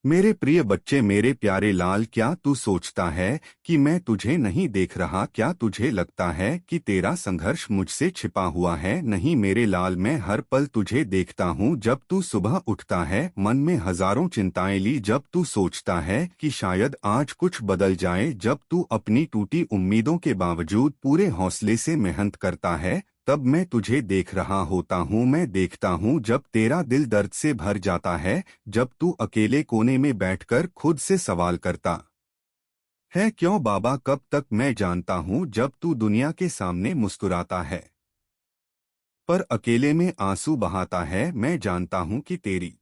मेरे प्रिय बच्चे, मेरे प्यारे लाल, क्या तू सोचता है कि मैं तुझे नहीं देख रहा? क्या तुझे लगता है कि तेरा संघर्ष मुझसे छिपा हुआ है? नहीं मेरे लाल, मैं हर पल तुझे देखता हूँ। जब तू सुबह उठता है, मन में हजारों चिंताएं ली, जब तू सोचता है कि शायद आज कुछ बदल जाए, जब तू अपनी टूटी उम्मीदों के बावजूद पूरे हौसले से मेहनत करता है, तब मैं तुझे देख रहा होता हूँ। मैं देखता हूँ जब तेरा दिल दर्द से भर जाता है, जब तू अकेले कोने में बैठकर खुद से सवाल करता है, क्यों बाबा, कब तक? मैं जानता हूँ जब तू दुनिया के सामने मुस्कुराता है पर अकेले में आंसू बहाता है, मैं जानता हूँ कि तेरी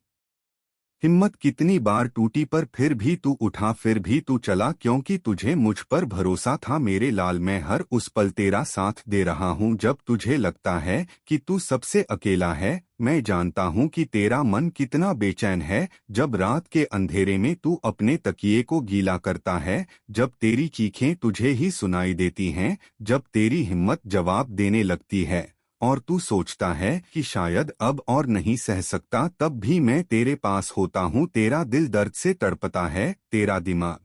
हिम्मत कितनी बार टूटी पर फिर भी तू उठा, फिर भी तू चला, क्योंकि तुझे मुझ पर भरोसा था। मेरे लाल, मैं हर उस पल तेरा साथ दे रहा हूँ जब तुझे लगता है कि तू सबसे अकेला है। मैं जानता हूँ कि तेरा मन कितना बेचैन है जब रात के अंधेरे में तू अपने तकिए को गीला करता है, जब तेरी चीखें तुझे ही सुनाई देती हैं, जब तेरी हिम्मत जवाब देने लगती है और तू सोचता है कि शायद अब और नहीं सह सकता, तब भी मैं तेरे पास होता हूँ। तेरा दिल दर्द से तड़पता है, तेरा दिमाग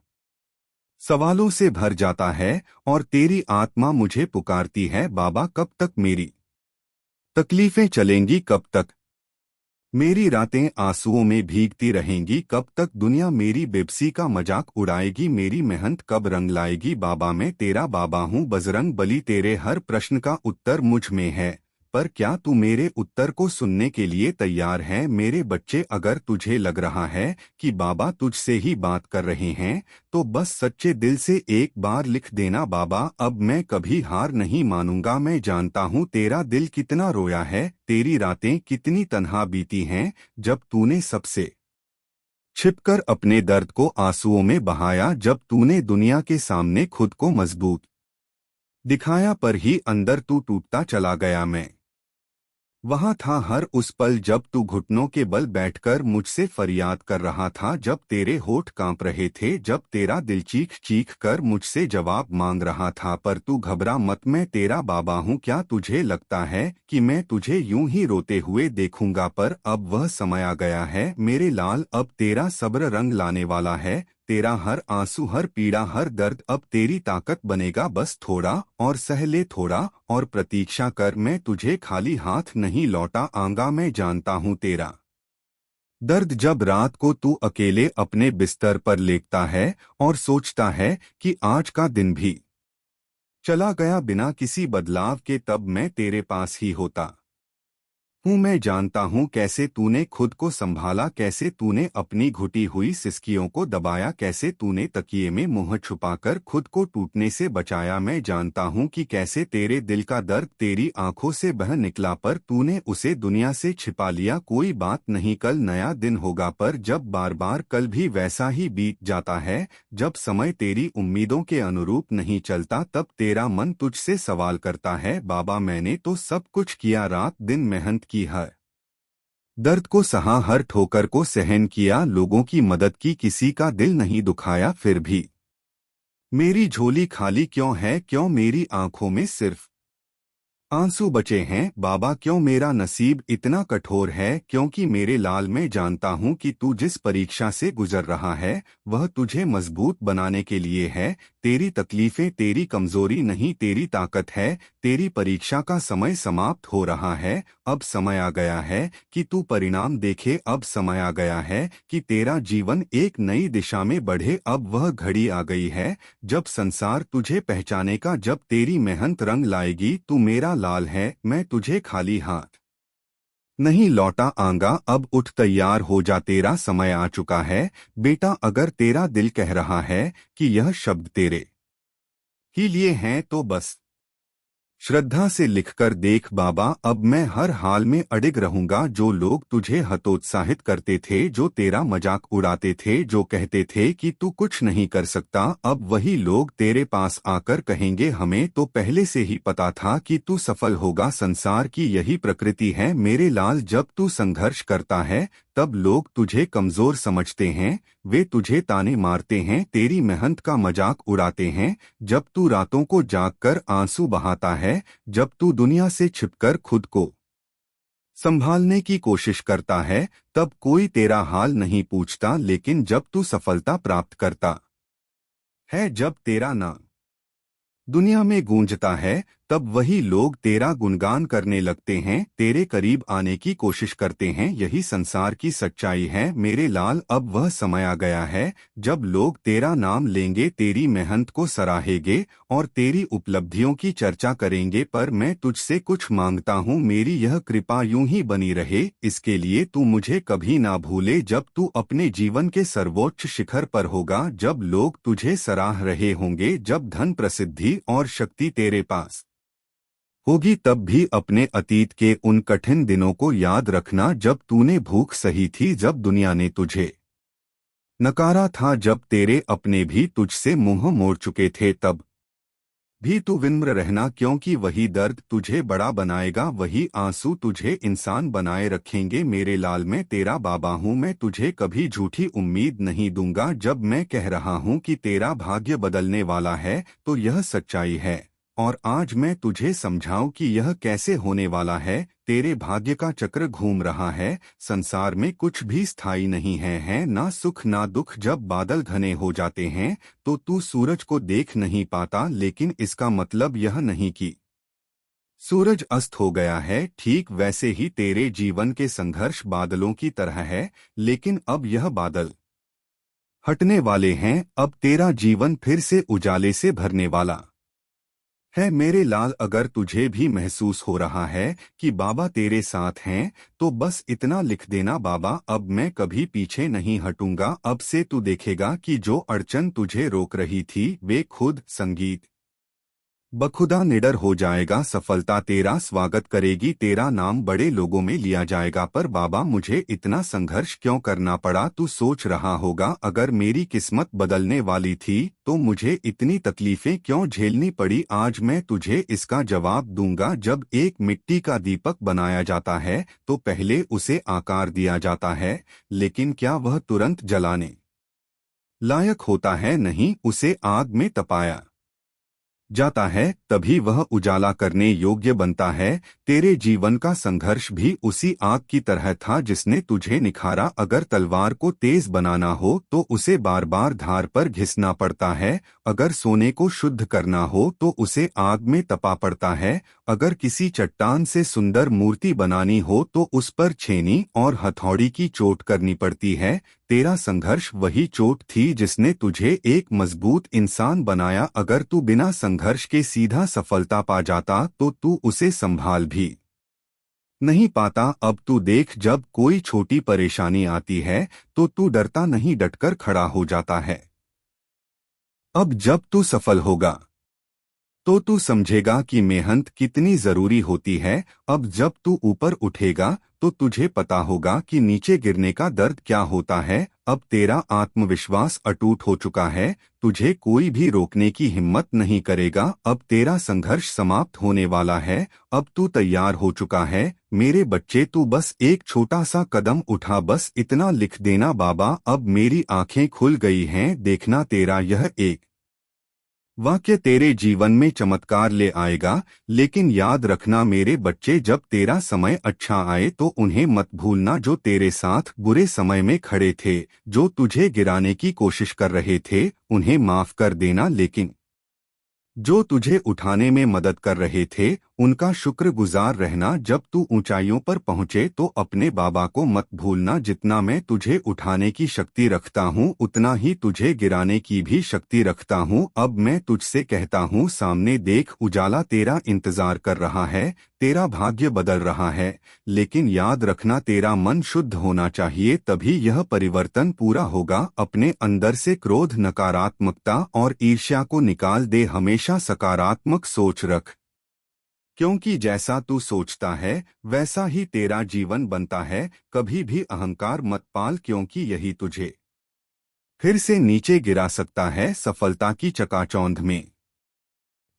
सवालों से भर जाता है और तेरी आत्मा मुझे पुकारती है, बाबा कब तक मेरी तकलीफें चलेंगी? कब तक मेरी रातें आंसुओं में भीगती रहेंगी? कब तक दुनिया मेरी बेबसी का मजाक उड़ाएगी? मेरी मेहनत कब रंग लाएगी? बाबा, मैं तेरा बाबा हूँ, बजरंग बली। तेरे हर प्रश्न का उत्तर मुझ में है, पर क्या तू मेरे उत्तर को सुनने के लिए तैयार है? मेरे बच्चे, अगर तुझे लग रहा है कि बाबा तुझसे ही बात कर रहे हैं, तो बस सच्चे दिल से एक बार लिख देना, बाबा अब मैं कभी हार नहीं मानूंगा। मैं जानता हूँ तेरा दिल कितना रोया है, तेरी रातें कितनी तन्हा बीती हैं, जब तूने सबसे छिपकर अपने दर्द को आंसुओं में बहाया, जब तूने दुनिया के सामने खुद को मजबूत दिखाया, पर ही अंदर तू टूटता चला गया। मैं वहां था हर उस पल जब तू घुटनों के बल बैठकर मुझसे फरियाद कर रहा था, जब तेरे होठ कांप रहे थे, जब तेरा दिल चीख चीख कर मुझसे जवाब मांग रहा था। पर तू घबरा मत, मैं तेरा बाबा हूँ। क्या तुझे लगता है कि मैं तुझे यूं ही रोते हुए देखूंगा? पर अब वह समय आ गया है मेरे लाल, अब तेरा सब्र रंग लाने वाला है। तेरा हर आंसू, हर पीड़ा, हर दर्द अब तेरी ताकत बनेगा। बस थोड़ा और सह ले, थोड़ा और प्रतीक्षा कर, मैं तुझे खाली हाथ नहीं लौटा आऊंगा। मैं जानता हूँ तेरा दर्द, जब रात को तू अकेले अपने बिस्तर पर लेटता है और सोचता है कि आज का दिन भी चला गया बिना किसी बदलाव के, तब मैं तेरे पास ही होता हूँ। मैं जानता हूँ कैसे तूने खुद को संभाला, कैसे तूने अपनी घुटी हुई सिसकियों को दबाया, कैसे तूने तकिए में मुंह छुपाकर खुद को टूटने से बचाया। मैं जानता हूँ कि कैसे तेरे दिल का दर्द तेरी आंखों से बह निकला, पर तूने उसे दुनिया से छिपा लिया। कोई बात नहीं, कल नया दिन होगा, पर जब बार बार कल भी वैसा ही बीत जाता है, जब समय तेरी उम्मीदों के अनुरूप नहीं चलता, तब तेरा मन तुझसे सवाल करता है, बाबा मैंने तो सब कुछ किया, रात दिन मेहनत की है, दर्द को सहा, हर ठोकर को सहन किया, लोगों की मदद की, किसी का दिल नहीं दुखाया, फिर भी मेरी झोली खाली क्यों है? क्यों मेरी आंखों में सिर्फ आंसू बचे हैं? बाबा क्यों मेरा नसीब इतना कठोर है? क्योंकि मेरे लाल, मैं जानता हूँ कि तू जिस परीक्षा से गुजर रहा है वह तुझे मजबूत बनाने के लिए है। तेरी तकलीफें तेरी कमजोरी नहीं, तेरी ताकत है। तेरी परीक्षा का समय समाप्त हो रहा है, अब समय आ गया है कि तू परिणाम देखे। अब समय आ गया है कि तेरा जीवन एक नई दिशा में बढ़े। अब वह घड़ी आ गई है जब संसार तुझे पहचाने का, जब तेरी मेहनत रंग लाएगी। तू मेरा लाल है, मैं तुझे खाली हाथ नहीं लौटा आऊंगा। अब उठ, तैयार हो जा, तेरा समय आ चुका है। बेटा, अगर तेरा दिल कह रहा है कि यह शब्द तेरे ही लिए हैं, तो बस श्रद्धा से लिखकर देख, बाबा अब मैं हर हाल में अडिग रहूंगा। जो लोग तुझे हतोत्साहित करते थे, जो तेरा मजाक उड़ाते थे, जो कहते थे कि तू कुछ नहीं कर सकता, अब वही लोग तेरे पास आकर कहेंगे, हमें तो पहले से ही पता था कि तू सफल होगा। संसार की यही प्रकृति है मेरे लाल, जब तू संघर्ष करता है तब लोग तुझे कमजोर समझते हैं, वे तुझे ताने मारते हैं, तेरी मेहनत का मजाक उड़ाते हैं। जब तू रातों को जागकर आंसू बहाता है, जब तू दुनिया से छिपकर खुद को संभालने की कोशिश करता है, तब कोई तेरा हाल नहीं पूछता, लेकिन जब तू सफलता प्राप्त करता है, जब तेरा नाम दुनिया में गूंजता है, तब वही लोग तेरा गुणगान करने लगते हैं, तेरे करीब आने की कोशिश करते हैं। यही संसार की सच्चाई है मेरे लाल। अब वह समय आ गया है जब लोग तेरा नाम लेंगे, तेरी मेहनत को सराहेंगे और तेरी उपलब्धियों की चर्चा करेंगे। पर मैं तुझसे कुछ मांगता हूँ, मेरी यह कृपा यूं ही बनी रहे। इसके लिए तू मुझे कभी ना भूले। जब तू अपने जीवन के सर्वोच्च शिखर पर होगा, जब लोग तुझे सराह रहे होंगे, जब धन, प्रसिद्धि और शक्ति तेरे पास होगी, तब भी अपने अतीत के उन कठिन दिनों को याद रखना, जब तूने भूख सही थी, जब दुनिया ने तुझे नकारा था, जब तेरे अपने भी तुझसे मुंह मोड़ चुके थे। तब भी तू विनम्र रहना, क्योंकि वही दर्द तुझे बड़ा बनाएगा, वही आंसू तुझे इंसान बनाए रखेंगे। मेरे लाल, मैं तेरा बाबा हूँ, मैं तुझे कभी झूठी उम्मीद नहीं दूंगा। जब मैं कह रहा हूँ कि तेरा भाग्य बदलने वाला है, तो यह सच्चाई है। और आज मैं तुझे समझाऊं कि यह कैसे होने वाला है। तेरे भाग्य का चक्र घूम रहा है। संसार में कुछ भी स्थायी नहीं है ना सुख ना दुख। जब बादल घने हो जाते हैं तो तू सूरज को देख नहीं पाता, लेकिन इसका मतलब यह नहीं कि सूरज अस्त हो गया है। ठीक वैसे ही तेरे जीवन के संघर्ष बादलों की तरह है, लेकिन अब यह बादल हटने वाले हैं। अब तेरा जीवन फिर से उजाले से भरने वाला है मेरे लाल। अगर तुझे भी महसूस हो रहा है कि बाबा तेरे साथ हैं, तो बस इतना लिख देना, बाबा अब मैं कभी पीछे नहीं हटूंगा। अब से तू देखेगा कि जो अड़चन तुझे रोक रही थी, वे खुद संगीत बखुदा निडर हो जाएगा। सफलता तेरा स्वागत करेगी, तेरा नाम बड़े लोगों में लिया जाएगा। पर बाबा, मुझे इतना संघर्ष क्यों करना पड़ा? तू सोच रहा होगा, अगर मेरी किस्मत बदलने वाली थी तो मुझे इतनी तकलीफें क्यों झेलनी पड़ी? आज मैं तुझे इसका जवाब दूंगा। जब एक मिट्टी का दीपक बनाया जाता है तो पहले उसे आकार दिया जाता है, लेकिन क्या वह तुरंत जलाने लायक होता है? नहीं, उसे आग में तपाया जाता है, तभी वह उजाला करने योग्य बनता है। तेरे जीवन का संघर्ष भी उसी आग की तरह था जिसने तुझे निखारा। अगर तलवार को तेज बनाना हो तो उसे बार बार धार पर घिसना पड़ता है। अगर सोने को शुद्ध करना हो तो उसे आग में तपा पड़ता है। अगर किसी चट्टान से सुंदर मूर्ति बनानी हो तो उस पर छेनी और हथौड़ी की चोट करनी पड़ती है। तेरा संघर्ष वही चोट थी जिसने तुझे एक मजबूत इंसान बनाया। अगर तू बिना संघर्ष के सीधा सफलता पा जाता तो तू उसे संभाल भी नहीं पाता। अब तू देख, जब कोई छोटी परेशानी आती है तो तू डरता नहीं, डटकर खड़ा हो जाता है। अब जब तू सफल होगा तो तू समझेगा कि मेहनत कितनी जरूरी होती है। अब जब तू ऊपर उठेगा तो तुझे पता होगा कि नीचे गिरने का दर्द क्या होता है। अब तेरा आत्मविश्वास अटूट हो चुका है, तुझे कोई भी रोकने की हिम्मत नहीं करेगा। अब तेरा संघर्ष समाप्त होने वाला है। अब तू तैयार हो चुका है मेरे बच्चे। तू बस एक छोटा सा कदम उठा, बस इतना लिख देना, बाबा अब मेरी आंखें खुल गई हैं। देखना, तेरा यह एक वाक्य तेरे जीवन में चमत्कार ले आएगा। लेकिन याद रखना मेरे बच्चे, जब तेरा समय अच्छा आए तो उन्हें मत भूलना जो तेरे साथ बुरे समय में खड़े थे। जो तुझे गिराने की कोशिश कर रहे थे उन्हें माफ कर देना, लेकिन जो तुझे उठाने में मदद कर रहे थे उनका शुक्रगुजार रहना। जब तू ऊंचाइयों पर पहुंचे तो अपने बाबा को मत भूलना। जितना मैं तुझे उठाने की शक्ति रखता हूँ, उतना ही तुझे गिराने की भी शक्ति रखता हूँ। अब मैं तुझसे कहता हूँ, सामने देख, उजाला तेरा इंतजार कर रहा है, तेरा भाग्य बदल रहा है। लेकिन याद रखना, तेरा मन शुद्ध होना चाहिए, तभी यह परिवर्तन पूरा होगा। अपने अंदर से क्रोध, नकारात्मकता और ईर्ष्या को निकाल दे। हमेशा सकारात्मक सोच रख, क्योंकि जैसा तू सोचता है वैसा ही तेरा जीवन बनता है। कभी भी अहंकार मत पाल, क्योंकि यही तुझे फिर से नीचे गिरा सकता है सफलता की चकाचौंध में।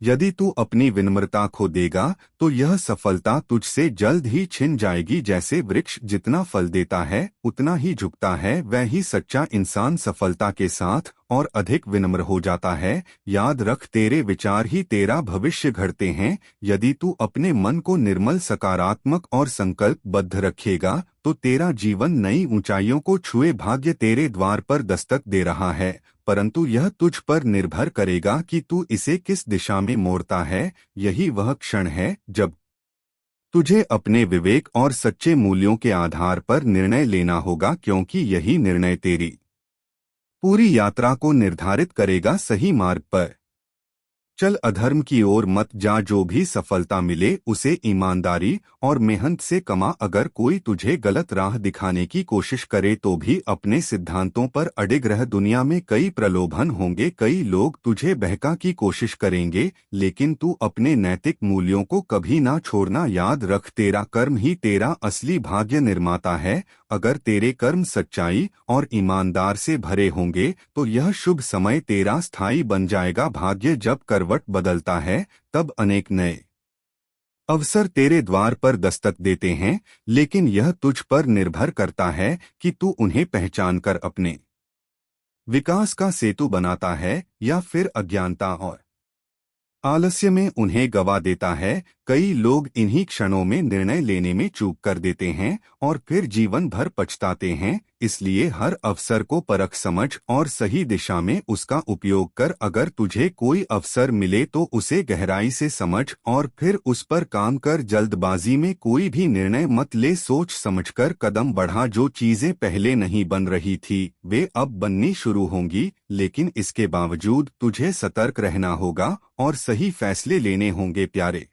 यदि तू अपनी विनम्रता खो देगा तो यह सफलता तुझसे जल्द ही छिन जाएगी। जैसे वृक्ष जितना फल देता है उतना ही झुकता है, वह ही सच्चा इंसान सफलता के साथ और अधिक विनम्र हो जाता है। याद रख, तेरे विचार ही तेरा भविष्य घड़ते हैं। यदि तू अपने मन को निर्मल, सकारात्मक और संकल्पबद्ध रखेगा तो तेरा जीवन नई ऊंचाइयों को छुए। भाग्य तेरे द्वार पर दस्तक दे रहा है, परंतु यह तुझ पर निर्भर करेगा कि तू इसे किस दिशा में मोड़ता है। यही वह क्षण है जब तुझे अपने विवेक और सच्चे मूल्यों के आधार पर निर्णय लेना होगा, क्योंकि यही निर्णय तेरी पूरी यात्रा को निर्धारित करेगा। सही मार्ग पर चल, अधर्म की ओर मत जा। जो भी सफलता मिले उसे ईमानदारी और मेहनत से कमा। अगर कोई तुझे गलत राह दिखाने की कोशिश करे तो भी अपने सिद्धांतों पर अडिग रह। दुनिया में कई प्रलोभन होंगे, कई लोग तुझे बहका की कोशिश करेंगे, लेकिन तू अपने नैतिक मूल्यों को कभी ना छोड़ना। याद रख, तेरा कर्म ही तेरा असली भाग्य निर्माता है। अगर तेरे कर्म सच्चाई और ईमानदार से भरे होंगे तो यह शुभ समय तेरा स्थायी बन जाएगा। भाग्य जब करवट बदलता है तब अनेक नए अवसर तेरे द्वार पर दस्तक देते हैं, लेकिन यह तुझ पर निर्भर करता है कि तू उन्हें पहचान कर अपने विकास का सेतु बनाता है या फिर अज्ञानता और आलस्य में उन्हें गवा देता है। कई लोग इन्हीं क्षणों में निर्णय लेने में चूक कर देते हैं और फिर जीवन भर पछताते हैं। इसलिए हर अवसर को परख समझ और सही दिशा में उसका उपयोग कर। अगर तुझे कोई अवसर मिले तो उसे गहराई से समझ और फिर उस पर काम कर। जल्दबाजी में कोई भी निर्णय मत ले, सोच समझकर कदम बढ़ा। जो चीजें पहले नहीं बन रही थी वे अब बननी शुरू होंगी, लेकिन इसके बावजूद तुझे सतर्क रहना होगा और सही फैसले लेने होंगे। प्यारे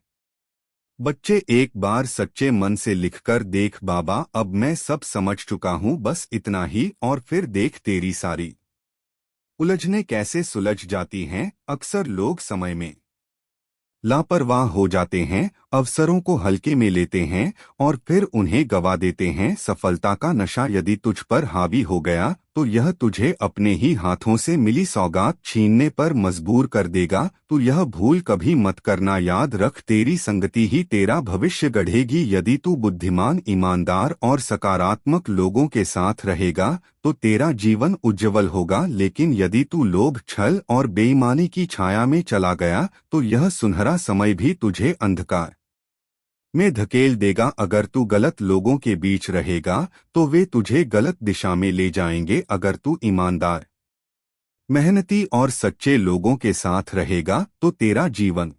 बच्चे, एक बार सच्चे मन से लिखकर देख, बाबा अब मैं सब समझ चुका हूँ, बस इतना ही। और फिर देख तेरी सारी उलझनें कैसे सुलझ जाती हैं। अक्सर लोग समय में लापरवाह हो जाते हैं, अवसरों को हल्के में लेते हैं और फिर उन्हें गवा देते हैं। सफलता का नशा यदि तुझ पर हावी हो गया तो यह तुझे अपने ही हाथों से मिली सौगात छीनने पर मजबूर कर देगा। तो यह भूल कभी मत करना। याद रख, तेरी संगति ही तेरा भविष्य गढ़ेगी। यदि तू बुद्धिमान, ईमानदार और सकारात्मक लोगों के साथ रहेगा तो तेरा जीवन उज्जवल होगा, लेकिन यदि तू लोभ, छल और बेईमानी की छाया में चला गया तो यह सुनहरा समय भी तुझे अंधकार में धकेल देगा। अगर तू गलत लोगों के बीच रहेगा तो वे तुझे गलत दिशा में ले जाएंगे। अगर तू ईमानदार, मेहनती और सच्चे लोगों के साथ रहेगा तो तेरा जीवन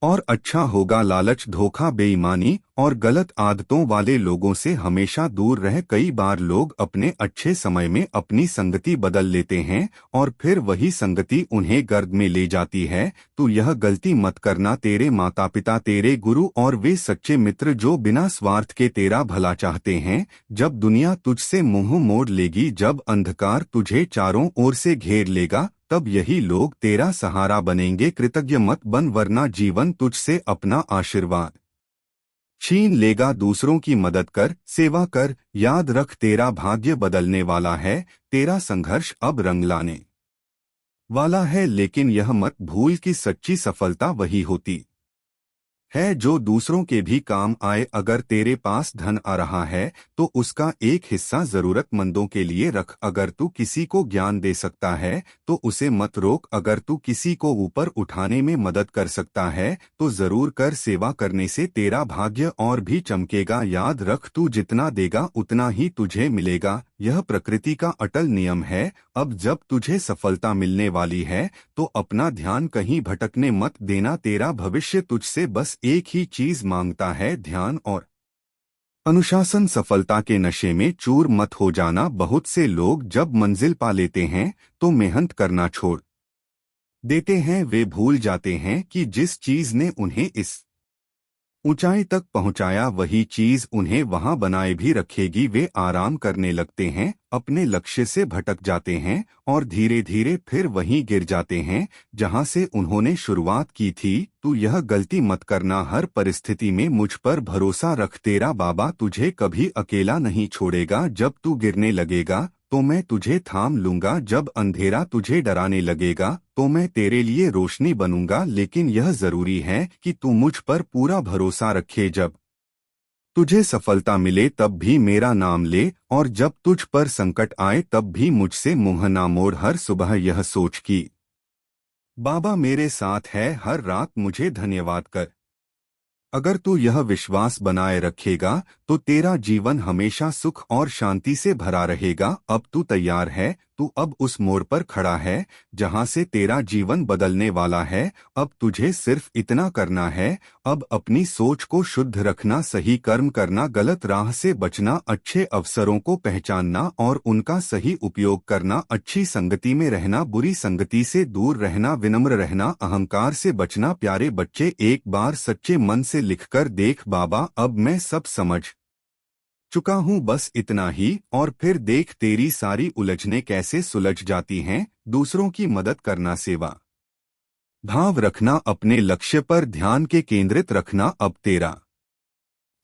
और अच्छा होगा। लालच, धोखा, बेईमानी और गलत आदतों वाले लोगों से हमेशा दूर रह। कई बार लोग अपने अच्छे समय में अपनी संगति बदल लेते हैं और फिर वही संगति उन्हें गर्द में ले जाती है। तो यह गलती मत करना। तेरे माता पिता, तेरे गुरु और वे सच्चे मित्र जो बिना स्वार्थ के तेरा भला चाहते हैं। जब दुनिया तुझसे मुंह मोड़ लेगी, जब अंधकार तुझे चारों ओर से घेर लेगा, तब यही लोग तेरा सहारा बनेंगे। कृतज्ञ मत बन, वरना जीवन तुझसे अपना आशीर्वाद छीन लेगा। दूसरों की मदद कर, सेवा कर। याद रख, तेरा भाग्य बदलने वाला है। तेरा संघर्ष अब रंग लाने वाला है, लेकिन यह मत भूल कि सच्ची सफलता वही होती है जो दूसरों के भी काम आए। अगर तेरे पास धन आ रहा है तो उसका एक हिस्सा जरूरतमंदों के लिए रख। अगर तू किसी को ज्ञान दे सकता है तो उसे मत रोक। अगर तू किसी को ऊपर उठाने में मदद कर सकता है तो जरूर कर। सेवा करने से तेरा भाग्य और भी चमकेगा। याद रख, तू जितना देगा उतना ही तुझे मिलेगा। यह प्रकृति का अटल नियम है। अब जब तुझे सफलता मिलने वाली है तो अपना ध्यान कहीं भटकने मत देना। तेरा भविष्य तुझसे बस एक ही चीज मांगता है, ध्यान और अनुशासन। सफलता के नशे में चूर मत हो जाना। बहुत से लोग जब मंजिल पा लेते हैं तो मेहनत करना छोड़ देते हैं। वे भूल जाते हैं कि जिस चीज ने उन्हें इस ऊंचाई तक पहुंचाया वही चीज उन्हें वहां बनाए भी रखेगी। वे आराम करने लगते हैं, अपने लक्ष्य से भटक जाते हैं और धीरे धीरे फिर वहीं गिर जाते हैं जहां से उन्होंने शुरुआत की थी। तू यह गलती मत करना, हर परिस्थिति में मुझ पर भरोसा रख, तेरा बाबा तुझे कभी अकेला नहीं छोड़ेगा। जब तू गिरने लगेगा तो मैं तुझे थाम लूंगा, जब अंधेरा तुझे डराने लगेगा तो मैं तेरे लिए रोशनी बनूंगा। लेकिन यह जरूरी है कि तू मुझ पर पूरा भरोसा रखे। जब तुझे सफलता मिले तब भी मेरा नाम ले, और जब तुझ पर संकट आए तब भी मुझसे मुंह ना मोड़। हर सुबह यह सोच कि बाबा मेरे साथ है, हर रात मुझे धन्यवाद कर। अगर तू यह विश्वास बनाए रखेगा तो तेरा जीवन हमेशा सुख और शांति से भरा रहेगा। अब तू तैयार है, तू अब उस मोड़ पर खड़ा है जहां से तेरा जीवन बदलने वाला है। अब तुझे सिर्फ इतना करना है, अब अपनी सोच को शुद्ध रखना, सही कर्म करना, गलत राह से बचना, अच्छे अवसरों को पहचानना और उनका सही उपयोग करना, अच्छी संगति में रहना, बुरी संगति से दूर रहना, विनम्र रहना, अहंकार से बचना। प्यारे बच्चे, एक बार सच्चे मन से लिखकर देख, बाबा अब मैं सब समझ चुका हूँ, बस इतना ही। और फिर देख तेरी सारी उलझनें कैसे सुलझ जाती हैं। दूसरों की मदद करना, सेवा भाव रखना, अपने लक्ष्य पर ध्यान के केंद्रित रखना। अब तेरा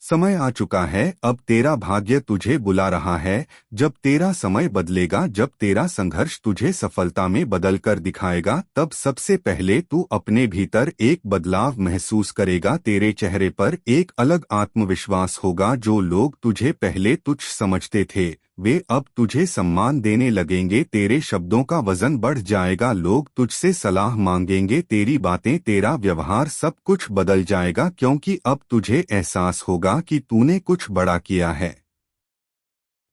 समय आ चुका है, अब तेरा भाग्य तुझे बुला रहा है। जब तेरा समय बदलेगा, जब तेरा संघर्ष तुझे सफलता में बदल कर दिखाएगा, तब सबसे पहले तू अपने भीतर एक बदलाव महसूस करेगा। तेरे चेहरे पर एक अलग आत्मविश्वास होगा। जो लोग तुझे पहले तुच्छ समझते थे वे अब तुझे सम्मान देने लगेंगे। तेरे शब्दों का वजन बढ़ जाएगा, लोग तुझसे सलाह मांगेंगे, तेरी बातें, तेरा व्यवहार, सब कुछ बदल जाएगा, क्योंकि अब तुझे एहसास होगा कि तूने कुछ बड़ा किया है।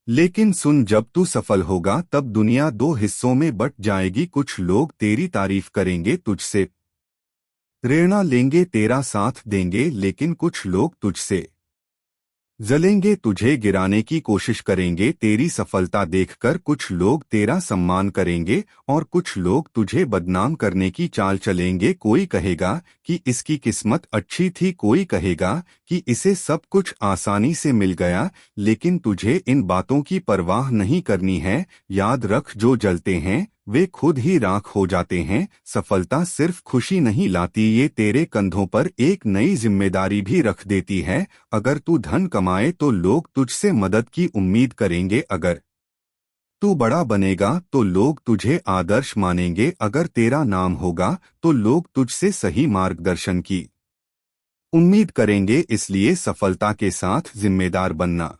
लेकिन सुन, जब तू सफल होगा तब दुनिया दो हिस्सों में बट जाएगी। कुछ लोग तेरी तारीफ करेंगे, तुझसे प्रेरणा लेंगे, तेरा साथ देंगे, लेकिन कुछ लोग तुझसे जलेंगे, तुझे गिराने की कोशिश करेंगे। तेरी सफलता देखकर कुछ लोग तेरा सम्मान करेंगे और कुछ लोग तुझे बदनाम करने की चाल चलेंगे। कोई कहेगा कि इसकी किस्मत अच्छी थी, कोई कहेगा कि इसे सब कुछ आसानी से मिल गया, लेकिन तुझे इन बातों की परवाह नहीं करनी है। याद रख, जो जलते हैं वे खुद ही राख हो जाते हैं। सफलता सिर्फ खुशी नहीं लाती, ये तेरे कंधों पर एक नई जिम्मेदारी भी रख देती है। अगर तू धन कमाए तो लोग तुझसे मदद की उम्मीद करेंगे, अगर तू बड़ा बनेगा तो लोग तुझे आदर्श मानेंगे, अगर तेरा नाम होगा तो लोग तुझसे सही मार्गदर्शन की उम्मीद करेंगे। इसलिए सफलता के साथ जिम्मेदार बनना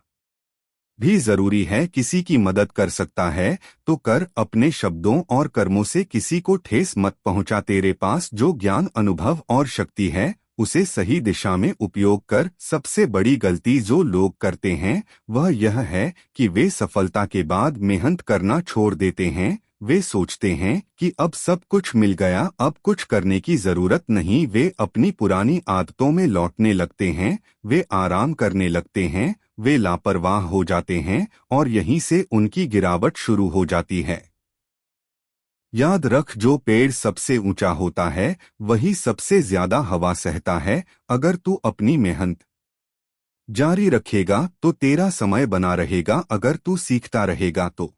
भी जरूरी है। किसी की मदद कर सकता है तो कर, अपने शब्दों और कर्मों से किसी को ठेस मत पहुंचा। तेरे पास जो ज्ञान, अनुभव और शक्ति है उसे सही दिशा में उपयोग कर। सबसे बड़ी गलती जो लोग करते हैं वह यह है कि वे सफलता के बाद मेहनत करना छोड़ देते हैं। वे सोचते हैं कि अब सब कुछ मिल गया, अब कुछ करने की जरूरत नहीं। वे अपनी पुरानी आदतों में लौटने लगते हैं, वे आराम करने लगते हैं, वे लापरवाह हो जाते हैं और यहीं से उनकी गिरावट शुरू हो जाती है। याद रख, जो पेड़ सबसे ऊंचा होता है वही सबसे ज्यादा हवा सहता है। अगर तू अपनी मेहनत जारी रखेगा तो तेरा समय बना रहेगा, अगर तू सीखता रहेगा तो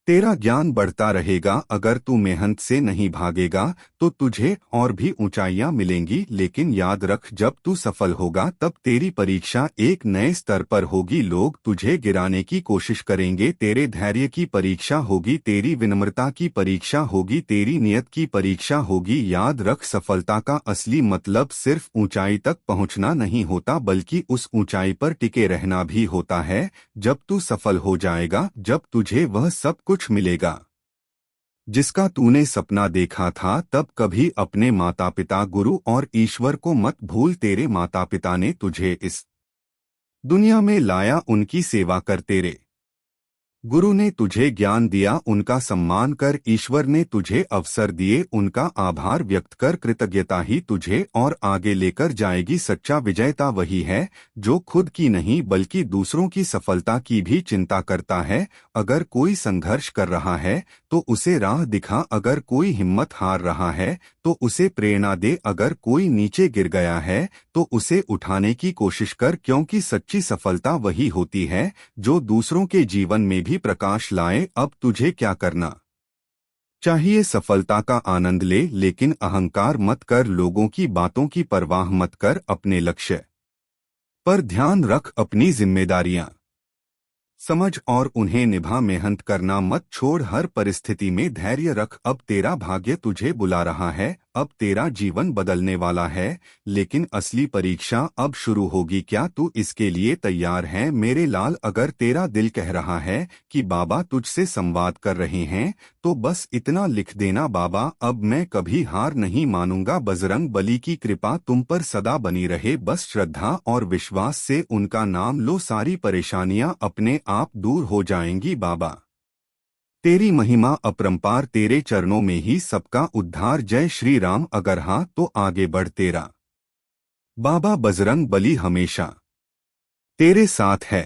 तेरा ज्ञान बढ़ता रहेगा, अगर तू मेहनत से नहीं भागेगा तो तुझे और भी ऊंचाइयां मिलेंगी। लेकिन याद रख, जब तू सफल होगा तब तेरी परीक्षा एक नए स्तर पर होगी। लोग तुझे गिराने की कोशिश करेंगे, तेरे धैर्य की परीक्षा होगी, तेरी विनम्रता की परीक्षा होगी, तेरी नियत की परीक्षा होगी। याद रख, सफलता का असली मतलब सिर्फ ऊंचाई तक पहुंचना नहीं होता, बल्कि उस ऊंचाई पर टिके रहना भी होता है। जब तू सफल हो जाएगा, जब तुझे वह सब कुछ मिलेगा जिसका तूने सपना देखा था, तब कभी अपने माता पिता, गुरु और ईश्वर को मत भूल। तेरे माता पिता ने तुझे इस दुनिया में लाया, उनकी सेवा कर। तेरे गुरु ने तुझे ज्ञान दिया, उनका सम्मान कर। ईश्वर ने तुझे अवसर दिए, उनका आभार व्यक्त कर। कृतज्ञता ही तुझे और आगे लेकर जाएगी। सच्चा विजेता वही है जो खुद की नहीं बल्कि दूसरों की सफलता की भी चिंता करता है। अगर कोई संघर्ष कर रहा है तो उसे राह दिखा, अगर कोई हिम्मत हार रहा है तो उसे प्रेरणा दे, अगर कोई नीचे गिर गया है तो उसे उठाने की कोशिश कर, क्योंकि सच्ची सफलता वही होती है जो दूसरों के जीवन में भी प्रकाश लाए। अब तुझे क्या करना चाहिए? सफलता का आनंद ले, लेकिन अहंकार मत कर। लोगों की बातों की परवाह मत कर। अपने लक्ष्य पर ध्यान रख। अपनी जिम्मेदारियां समझ और उन्हें निभा। मेहनत करना मत छोड़। हर परिस्थिति में धैर्य रख। अब तेरा भाग्य तुझे बुला रहा है। अब तेरा जीवन बदलने वाला है, लेकिन असली परीक्षा अब शुरू होगी। क्या तू इसके लिए तैयार है मेरे लाल? अगर तेरा दिल कह रहा है कि बाबा तुझसे संवाद कर रहे हैं, तो बस इतना लिख देना, बाबा अब मैं कभी हार नहीं मानूंगा। बजरंग बली की कृपा तुम पर सदा बनी रहे। बस श्रद्धा और विश्वास से उनका नाम लो, सारी परेशानियां अपने आप दूर हो जाएंगी। बाबा तेरी महिमा अपरंपार, तेरे चरणों में ही सबका उद्धार। जय श्री राम। अगर हाँ तो आगे बढ़। तेरा बाबा बजरंग बली हमेशा तेरे साथ है।